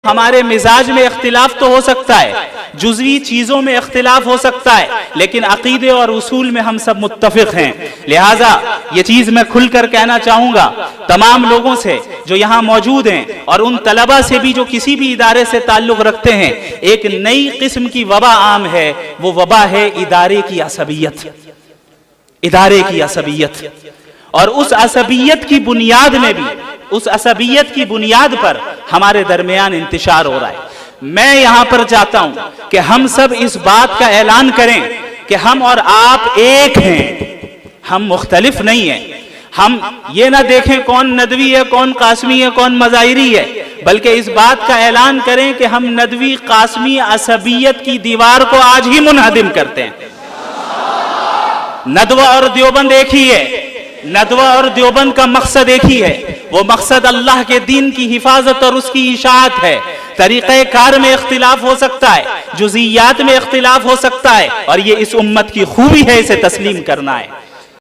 ہمارے مزاج میں اختلاف تو ہو سکتا ہے، جزوی چیزوں میں اختلاف ہو سکتا ہے، لیکن عقیدے اور اصول میں ہم سب متفق ہیں۔ لہٰذا یہ چیز میں کھل کر کہنا چاہوں گا تمام لوگوں سے جو یہاں موجود ہیں، اور ان طلبہ سے بھی جو کسی بھی ادارے سے تعلق رکھتے ہیں، ایک نئی قسم کی وبا عام ہے، وہ وبا ہے ادارے کی عصبیت، ادارے کی عصبیت۔ اور اس عصبیت کی بنیاد میں بھی، اس عصبیت کی بنیاد پر ہمارے درمیان انتشار ہو رہا ہے۔ میں یہاں پر چاہتا ہوں کہ ہم سب اس بات کا اعلان کریں کہ ہم اور آپ ایک ہیں، ہم مختلف نہیں ہیں۔ ہم یہ نہ دیکھیں کون ندوی ہے، کون قاسمی ہے، کون مظاہری ہے، بلکہ اس بات کا اعلان کریں کہ ہم ندوی قاسمی عصبیت کی دیوار کو آج ہی منہدم کرتے ہیں۔ ندوہ اور دیوبند ایک ہی ہے، ندوہ اور دیوبند کا مقصد ایک ہی ہے، وہ مقصد اللہ کے دین کی حفاظت اور اس کی اشاعت ہے۔ طریقہ کار میں اختلاف ہو سکتا ہے، جزئیات میں اختلاف ہو سکتا ہے، اور یہ اس امت کی خوبی ہے، اسے تسلیم کرنا ہے۔